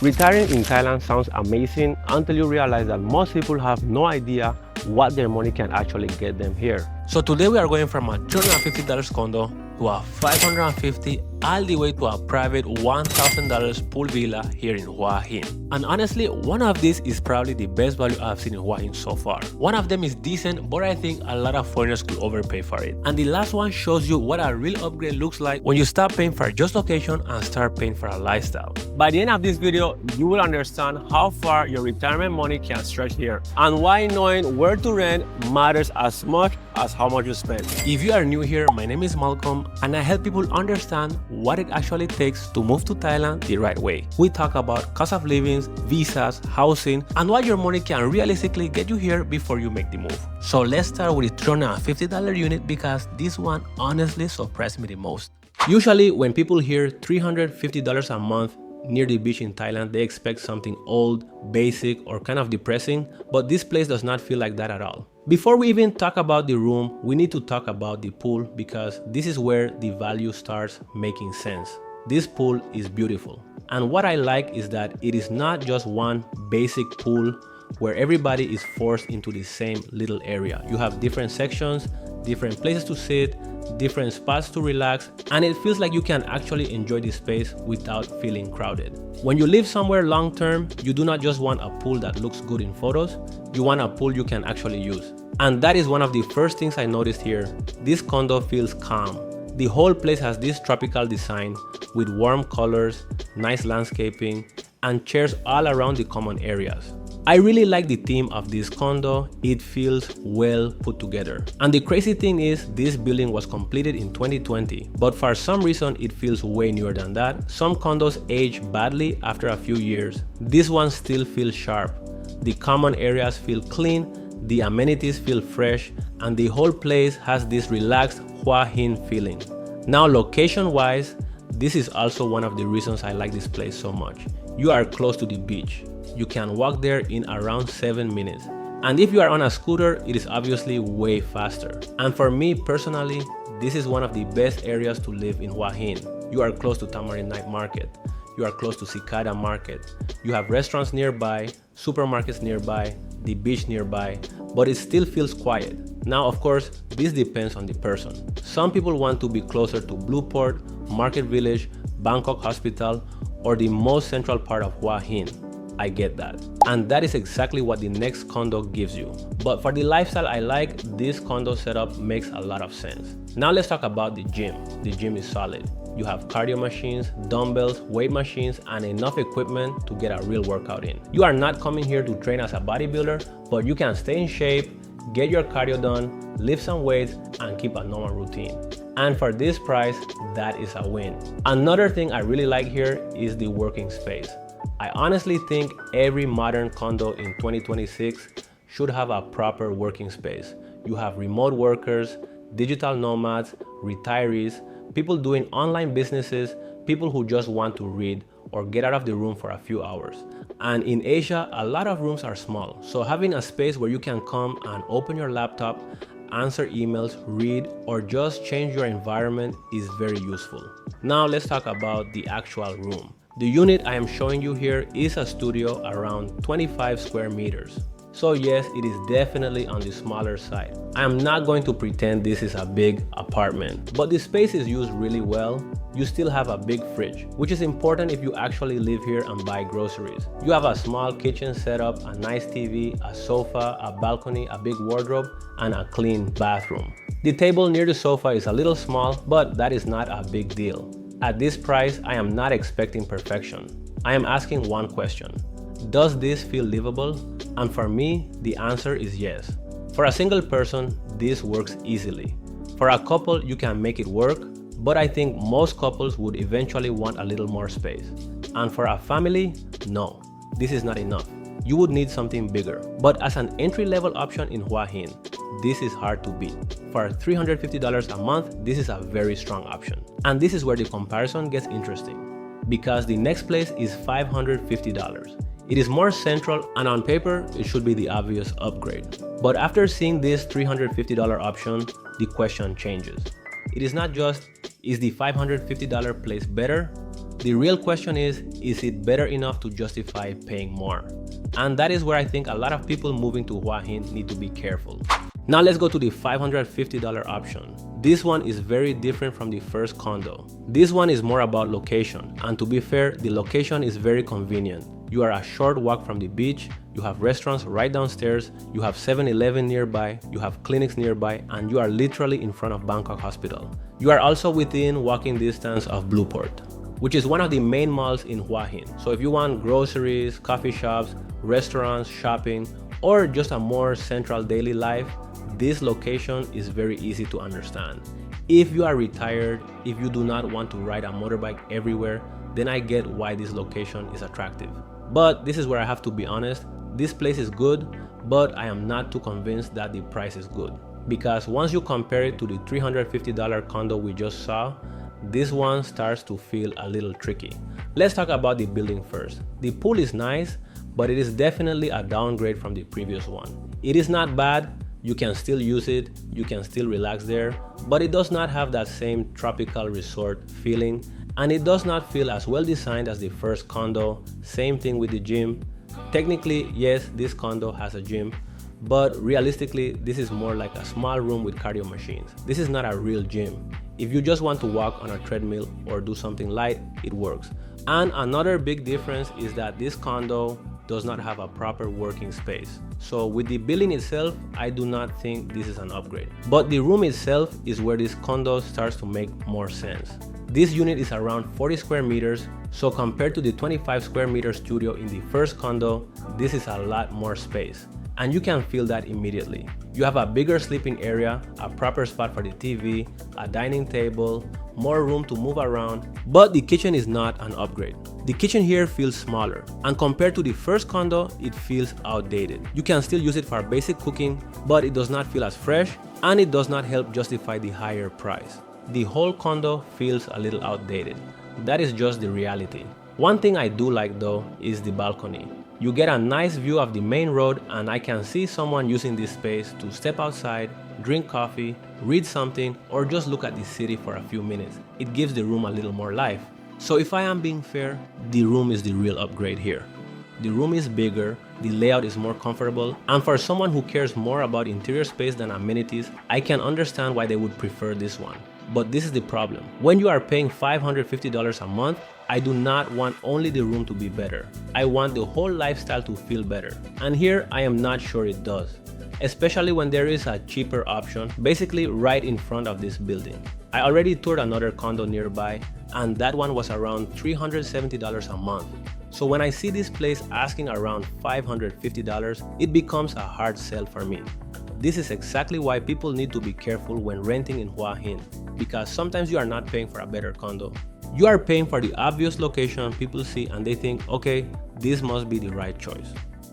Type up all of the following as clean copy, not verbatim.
Retiring in Thailand sounds amazing until you realize that most people have no idea what their money can actually get them here. So today we are going from a $250 condo to a $550 all the way to a private $1,000 pool villa here in Hua Hin. And honestly, one of these is probably the best value I've seen in Hua Hin so far. One of them is decent, but I think a lot of foreigners could overpay for it. And the last one shows you what a real upgrade looks like when you stop paying for just location and start paying for a lifestyle. By the end of this video, you will understand how far your retirement money can stretch here and why knowing where to rent matters as much as how much you spend. If you are new here, my name is Malcolm and I help people understand what it actually takes to move to Thailand the right way. We talk about cost of living, visas, housing, and what your money can realistically get you here before you make the move. So let's start with the $350 unit because this one honestly surprised me the most. Usually when people hear $350 a month near the beach in Thailand, they expect something old, basic, or kind of depressing, but this place does not feel like that at all. Before we even talk about the room, we need to talk about the pool because this is where the value starts making sense. This pool is beautiful. And what I like is that it is not just one basic pool where everybody is forced into the same little area. You have different sections, different places to sit, different spots to relax, and it feels like you can actually enjoy the space without feeling crowded. When you live somewhere long term, you do not just want a pool that looks good in photos, you want a pool you can actually use. And that is one of the first things I noticed here. This condo feels calm. The whole place has this tropical design with warm colors, nice landscaping, and chairs all around the common areas. I really like the theme of this condo. It feels well put together. And the crazy thing is this building was completed in 2020, but for some reason it feels way newer than that. Some condos age badly after a few years. This one still feels sharp. The common areas feel clean, the amenities feel fresh, and the whole place has this relaxed Hua Hin feeling. Now location wise, this is also one of the reasons I like this place so much. You are close to the beach. You can walk there in around 7 minutes. And if you are on a scooter, it is obviously way faster. And for me personally, this is one of the best areas to live in Hua Hin. You are close to Tamarind Market. You are close to Cicada Market. You have restaurants nearby, supermarkets nearby, the beach nearby, but it still feels quiet. Now, of course, this depends on the person. Some people want to be closer to Blueport, Market Village, Bangkok Hospital, or the most central part of Hua Hin. I get that. And that is exactly what the next condo gives you. But for the lifestyle I like, this condo setup makes a lot of sense. Now let's talk about the gym. The gym is solid. You have cardio machines, dumbbells, weight machines, and enough equipment to get a real workout in. You are not coming here to train as a bodybuilder, but you can stay in shape, get your cardio done, lift some weights, and keep a normal routine. And for this price, that is a win. Another thing I really like here is the working space. I honestly think every modern condo in 2026 should have a proper working space. You have remote workers, digital nomads, retirees, people doing online businesses, people who just want to read or get out of the room for a few hours. And in Asia, a lot of rooms are small, so having a space where you can come and open your laptop, answer emails, read, or just change your environment is very useful. Now let's talk about the actual room. The unit I am showing you here is a studio around 25 square meters. So yes, it is definitely on the smaller side. I am not going to pretend this is a big apartment, but the space is used really well. You still have a big fridge, which is important if you actually live here and buy groceries. You have a small kitchen setup, a nice TV, a sofa, a balcony, a big wardrobe, and a clean bathroom. The table near the sofa is a little small, but that is not a big deal. At this price, I am not expecting perfection. I am asking one question. Does this feel livable? And for me, the answer is yes. For a single person, this works easily. For a couple, you can make it work, but I think most couples would eventually want a little more space. And for a family, no, this is not enough. You would need something bigger. But as an entry-level option in Hua Hin, this is hard to beat. For $350 a month, this is a very strong option. And this is where the comparison gets interesting, because the next place is $550. It is more central, and on paper, it should be the obvious upgrade. But after seeing this $350 option, the question changes. It is not just, is the $550 place better? The real question is it better enough to justify paying more? And that is where I think a lot of people moving to Hua Hin need to be careful. Now let's go to the $550 option. This one is very different from the first condo. This one is more about location, and to be fair, the location is very convenient. You are a short walk from the beach, you have restaurants right downstairs, you have 7-Eleven nearby, you have clinics nearby, and you are literally in front of Bangkok Hospital. You are also within walking distance of Blueport, which is one of the main malls in Hua Hin. So if you want groceries, coffee shops, restaurants, shopping, or just a more central daily life, this location is very easy to understand. If you are retired, if you do not want to ride a motorbike everywhere, then I get why this location is attractive. But this is where I have to be honest, this place is good, but I am not too convinced that the price is good. Because once you compare it to the $350 condo we just saw, this one starts to feel a little tricky. Let's talk about the building first. The pool is nice, but it is definitely a downgrade from the previous one. It is not bad, you can still use it, you can still relax there, but it does not have that same tropical resort feeling, and it does not feel as well designed as the first condo. Same thing with the gym. Technically, yes, this condo has a gym, but realistically, this is more like a small room with cardio machines. This is not a real gym. If you just want to walk on a treadmill or do something light, it works. And another big difference is that this condo does not have a proper working space. So with the building itself, I do not think this is an upgrade. But the room itself is where this condo starts to make more sense. This unit is around 40 square meters, so compared to the 25 square meter studio in the first condo, this is a lot more space. And you can feel that immediately. You have a bigger sleeping area, a proper spot for the TV, a dining table, more room to move around, but the kitchen is not an upgrade. The kitchen here feels smaller, and compared to the first condo, it feels outdated. You can still use it for basic cooking, but it does not feel as fresh, and it does not help justify the higher price. The whole condo feels a little outdated. That is just the reality. One thing I do like though is the balcony. You get a nice view of the main road, and I can see someone using this space to step outside, drink coffee, read something, or just look at the city for a few minutes. It gives the room a little more life. So if I am being fair, the room is the real upgrade here. The room is bigger, the layout is more comfortable, and for someone who cares more about interior space than amenities, I can understand why they would prefer this one. But this is the problem. When you are paying $550 a month, I do not want only the room to be better. I want the whole lifestyle to feel better. And here I am not sure it does. Especially when there is a cheaper option, basically right in front of this building. I already toured another condo nearby, and that one was around $370 a month. So when I see this place asking around $550, it becomes a hard sell for me. This is exactly why people need to be careful when renting in Hua Hin, because sometimes you are not paying for a better condo. You are paying for the obvious location people see and they think, okay, this must be the right choice.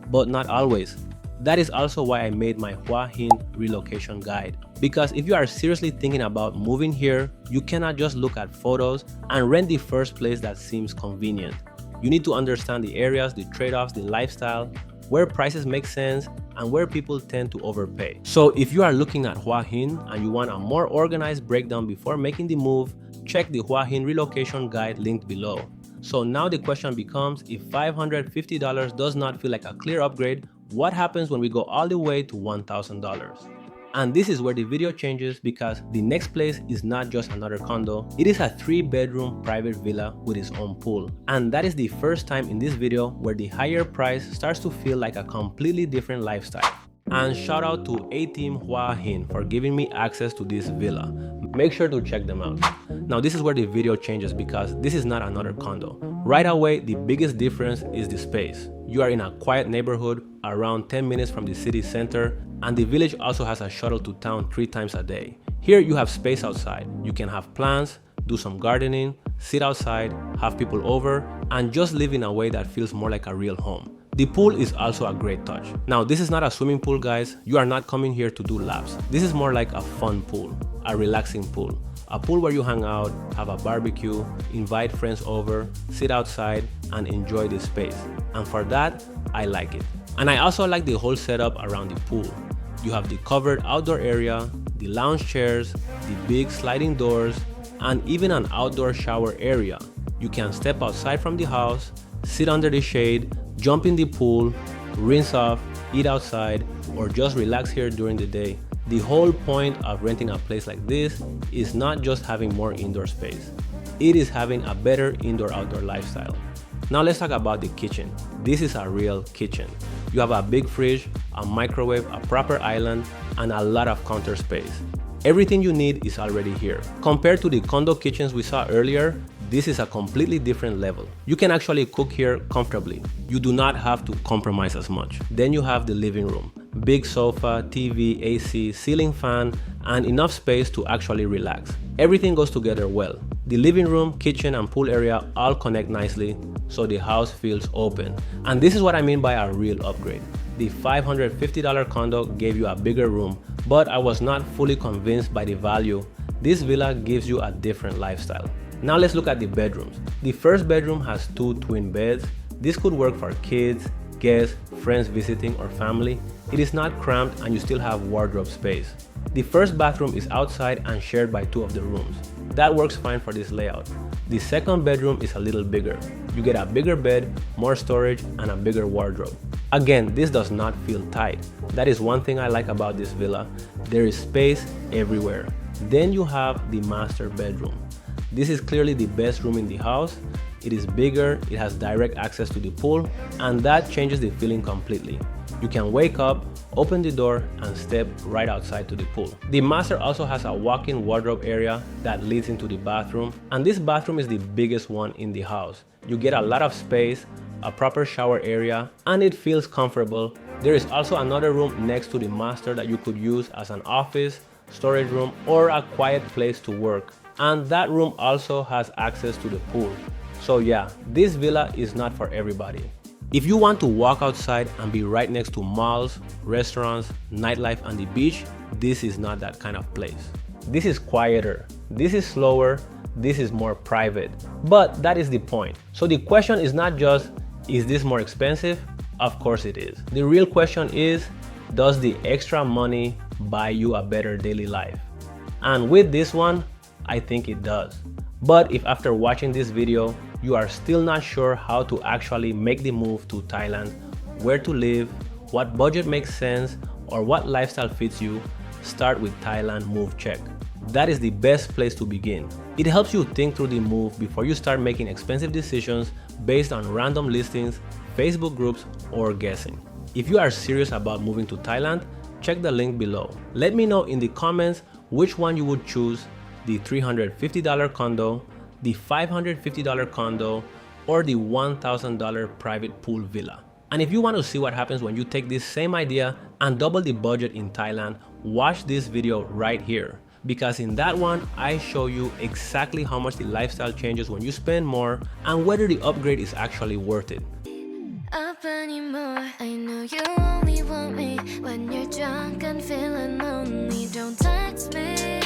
But not always. That is also why I made my Hua Hin relocation guide. Because if you are seriously thinking about moving here, you cannot just look at photos and rent the first place that seems convenient. You need to understand the areas, the trade-offs, the lifestyle, where prices make sense, and where people tend to overpay. So if you are looking at Hua Hin and you want a more organized breakdown before making the move, check the Hua Hin relocation guide linked below. So now the question becomes, if $550 does not feel like a clear upgrade, what happens when we go all the way to $1,000? And this is where the video changes, because the next place is not just another condo, it is a 3-bedroom private villa with its own pool. And that is the first time in this video where the higher price starts to feel like a completely different lifestyle. And shout out to A-Team Hua Hin for giving me access to this villa. Make sure to check them out. Now this is where the video changes, because this is not another condo. Right away, the biggest difference is the space. You are in a quiet neighborhood around 10 minutes from the city center, and the village also has a shuttle to town 3 times a day. Here you have space outside. You can have plants, do some gardening, sit outside, have people over, and just live in a way that feels more like a real home. The pool is also a great touch. Now this is not a swimming pool, guys. You are not coming here to do laps. This is more like a fun pool, a relaxing pool. A pool where you hang out, have a barbecue, invite friends over, sit outside, and enjoy the space. And for that, I like it. And I also like the whole setup around the pool. You have the covered outdoor area, the lounge chairs, the big sliding doors, and even an outdoor shower area. You can step outside from the house, sit under the shade, jump in the pool, rinse off, eat outside, or just relax here during the day. The whole point of renting a place like this is not just having more indoor space. It is having a better indoor-outdoor lifestyle. Now let's talk about the kitchen. This is a real kitchen. You have a big fridge, a microwave, a proper island, and a lot of counter space. Everything you need is already here. Compared to the condo kitchens we saw earlier, this is a completely different level. You can actually cook here comfortably. You do not have to compromise as much. Then you have the living room. Big sofa, TV, AC, ceiling fan, and enough space to actually relax. Everything goes together well. The living room, kitchen, and pool area all connect nicely, so the house feels open. And this is what I mean by a real upgrade. The $550 condo gave you a bigger room, but I was not fully convinced by the value. This villa gives you a different lifestyle. Now let's look at the bedrooms. The first bedroom has 2 twin beds. This could work for kids, guests, friends visiting, or family. It is not cramped and you still have wardrobe space. The first bathroom is outside and shared by 2 of the rooms. That works fine for this layout. The second bedroom is a little bigger. You get a bigger bed, more storage, and a bigger wardrobe. Again, this does not feel tight. That is one thing I like about this villa. There is space everywhere. Then you have the master bedroom. This is clearly the best room in the house. It is bigger, it has direct access to the pool, and that changes the feeling completely. You can wake up, open the door, and step right outside to the pool. The master also has a walk-in wardrobe area that leads into the bathroom, and this bathroom is the biggest one in the house. You get a lot of space, a proper shower area, and it feels comfortable. There is also another room next to the master that you could use as an office, storage room, or a quiet place to work. And that room also has access to the pool. So yeah, this villa is not for everybody. If you want to walk outside and be right next to malls, restaurants, nightlife, and the beach, this is not that kind of place. This is quieter, this is slower, this is more private. But that is the point. So the question is not just, is this more expensive? Of course it is. The real question is, does the extra money buy you a better daily life? And with this one, I think it does. But if after watching this video, you are still not sure how to actually make the move to Thailand, where to live, what budget makes sense, or what lifestyle fits you, start with Thailand Move Check. That is the best place to begin. It helps you think through the move before you start making expensive decisions based on random listings, Facebook groups, or guessing. If you are serious about moving to Thailand, check the link below. Let me know in the comments which one you would choose, the $350 condo, the $550 condo, or the $1,000 private pool villa. And if you want to see what happens when you take this same idea and double the budget in Thailand, watch this video right here. Because in that one, I show you exactly how much the lifestyle changes when you spend more and whether the upgrade is actually worth it. Up anymore. I know you only want me when you're drunk and feeling lonely. Don't text me.